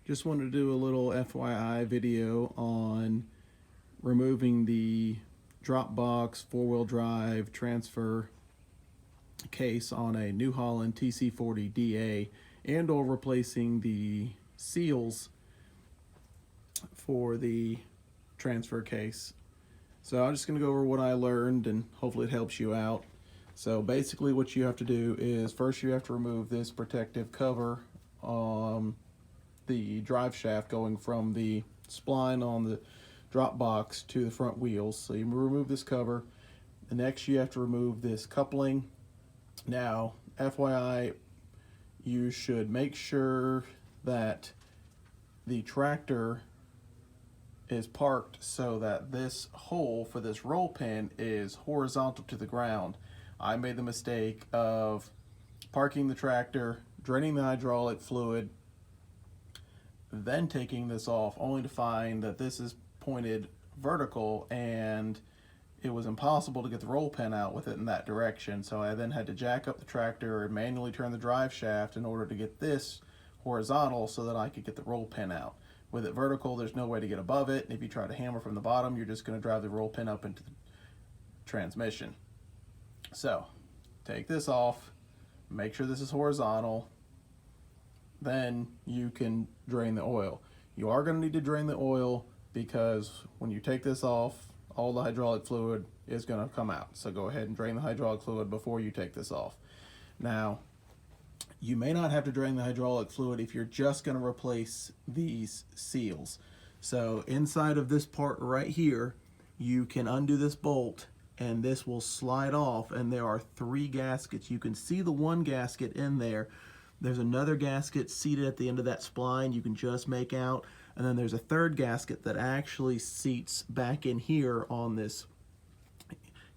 Just wanted to do a little FYI video on removing the drop box four-wheel drive transfer case on a New Holland TC40DA and or replacing the seals for the transfer case. So I'm just going to go over what I learned and hopefully it helps you out. So basically what you have to do is first you have to remove this protective cover on the drive shaft going from the spline on the drop box to the front wheels. So you remove this cover. The next you have to remove this coupling. Now, FYI, you should make sure that the tractor is parked so that this hole for this roll pin is horizontal to the ground. I made the mistake of parking the tractor, draining the hydraulic fluid, then taking this off, only to find that this is pointed vertical and it was impossible to get the roll pin out with it in that direction. So I then had to jack up the tractor and manually turn the drive shaft in order to get this horizontal so that I could get the roll pin out. With it vertical, there's no way to get above it. And if you try to hammer from the bottom, you're just going to drive the roll pin up into the transmission. So take this off, make sure this is horizontal, then you can drain the oil. You are going to need to drain the oil because when you take this off, all the hydraulic fluid is going to come out. So go ahead and drain the hydraulic fluid before you take this off. Now, you may not have to drain the hydraulic fluid if you're just going to replace these seals. So inside of this part right here, you can undo this bolt and this will slide off, and there are 3 gaskets. You can see the one gasket in there. There's another gasket seated at the end of that spline you can just make out, and then there's a third gasket that actually seats back in here on this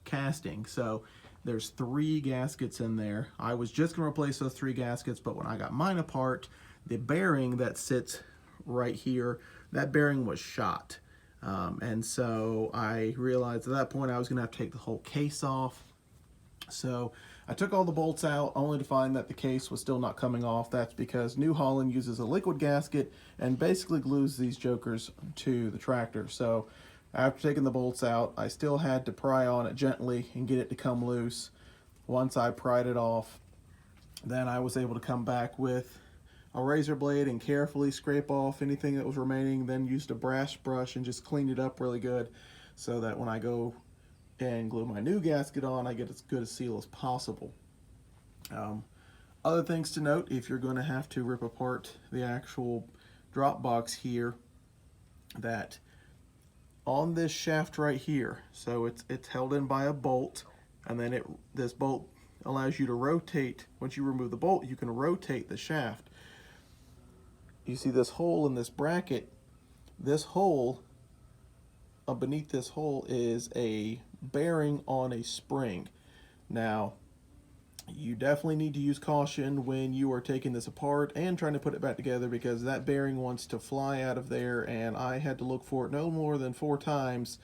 casting. So there's 3 gaskets in there. I was just going to replace those 3 gaskets, but when I got mine apart, the bearing that sits right here, that bearing was shot. And so I realized at that point I was going to have to take the whole case off. So I took all the bolts out only to find that the case was still not coming off. That's because New Holland uses a liquid gasket and basically glues these jokers to the tractor. So after taking the bolts out, I still had to pry on it gently and get it to come loose. Once I pried it off, then I was able to come back with a razor blade and carefully scrape off anything that was remaining, then used a brass brush and just cleaned it up really good so that when I go and glue my new gasket on, I get as good a seal as possible. Other things to note, if you're going to have to rip apart the actual drop box here, that on this shaft right here, so it's held in by a bolt, and then this bolt allows you to rotate. Once you remove the bolt, you can rotate the shaft. You see this hole in this bracket. This hole, beneath this hole is a bearing on a spring. Now, you definitely need to use caution when you are taking this apart and trying to put it back together, because that bearing wants to fly out of there, and I had to look for it no more than 4 times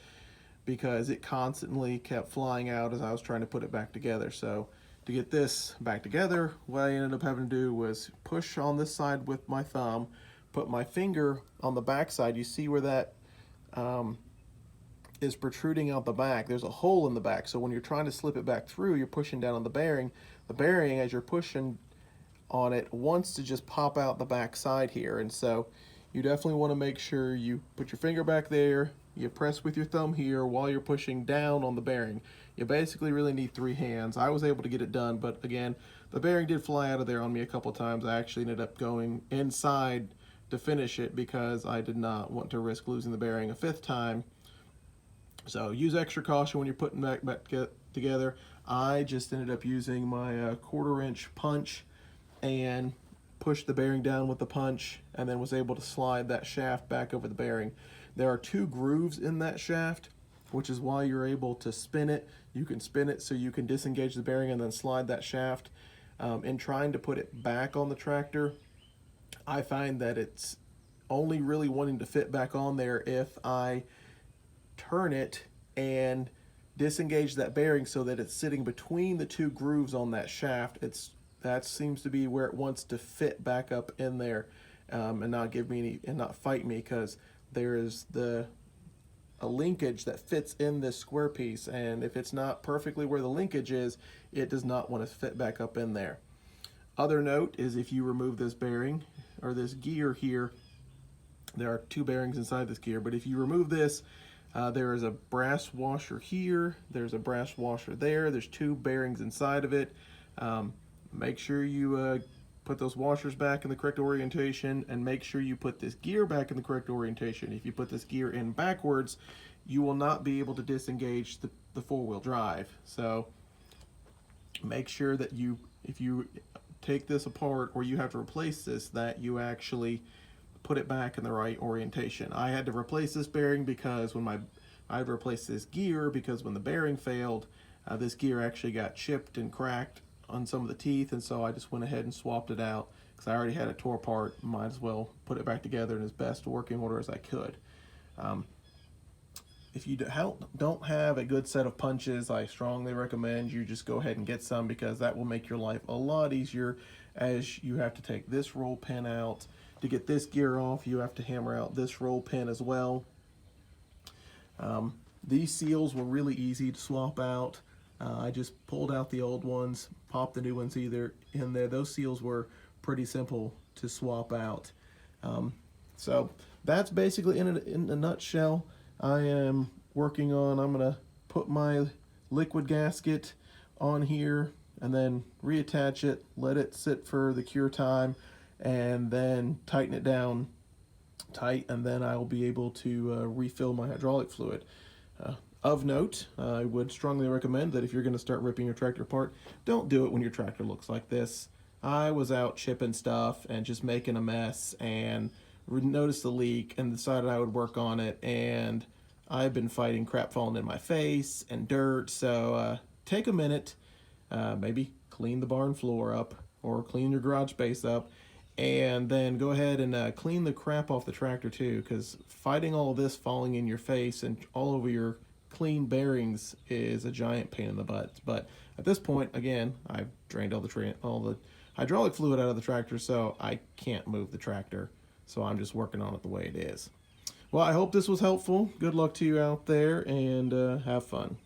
because it constantly kept flying out as I was trying to put it back together. So to get this back together, what I ended up having to do was push on this side with my thumb, put my finger on the back side. You see where that is protruding out the back. There's a hole in the back, so when you're trying to slip it back through, you're pushing down on the bearing. The bearing, as you're pushing on it, wants to just pop out the back side here, and so you definitely want to make sure you put your finger back there, you press with your thumb here while you're pushing down on the bearing. You basically really need 3 hands. I was able to get it done, but again, the bearing did fly out of there on me a couple times. I actually ended up going inside to finish it because I did not want to risk losing the bearing a 5th time. So use extra caution when you're putting back together. I just ended up using my 1/4 inch punch and pushed the bearing down with the punch, and then was able to slide that shaft back over the bearing. There are 2 grooves in that shaft, which is why you're able to spin it. You can spin it so you can disengage the bearing and then slide that shaft. In trying to put it back on the tractor, I find that it's only really wanting to fit back on there if I turn it and disengage that bearing so that it's sitting between the 2 grooves on that shaft. That seems to be where it wants to fit back up in there. and not give me any, and not fight me, because there is a linkage that fits in this square piece, and if it's not perfectly where the linkage is, it does not want to fit back up in there. Other note is, if you remove this bearing or this gear here, there are 2 bearings inside this gear, but if you remove this, there is a brass washer here, there's a brass washer there, there's 2 bearings inside of it. Make sure you put those washers back in the correct orientation, and make sure you put this gear back in the correct orientation. If you put this gear in backwards, you will not be able to disengage the 4-wheel drive. So make sure that if you take this apart or you have to replace this, that you actually put it back in the right orientation. I had to replace this bearing because when I had to replace this gear because when the bearing failed, this gear actually got chipped and cracked on some of the teeth, and so I just went ahead and swapped it out because I already had it tore apart. Might as well put it back together in as best working order as I could. If you don't have a good set of punches, I strongly recommend you just go ahead and get some, because that will make your life a lot easier, as you have to take this roll pin out. To get this gear off, you have to hammer out this roll pin as well. These seals were really easy to swap out. I just pulled out the old ones, popped the new ones either in there. Those seals were pretty simple to swap out. So that's basically in a nutshell. I am working on, I'm going to put my liquid gasket on here and then reattach it, let it sit for the cure time, and then tighten it down tight, and then I will be able to refill my hydraulic fluid. Of note, I would strongly recommend that if you're going to start ripping your tractor apart, don't do it when your tractor looks like this. I was out chipping stuff and just making a mess, and noticed the leak and decided I would work on it, and I've been fighting crap falling in my face and dirt. So take a minute, maybe clean the barn floor up or clean your garage space up, and then go ahead and clean the crap off the tractor too, because fighting all of this falling in your face and all over your clean bearings is a giant pain in the butt. But at this point, again, I've drained all the hydraulic fluid out of the tractor, so I can't move the tractor. So I'm just working on it the way it is. Well, I hope this was helpful. Good luck to you out there, and have fun.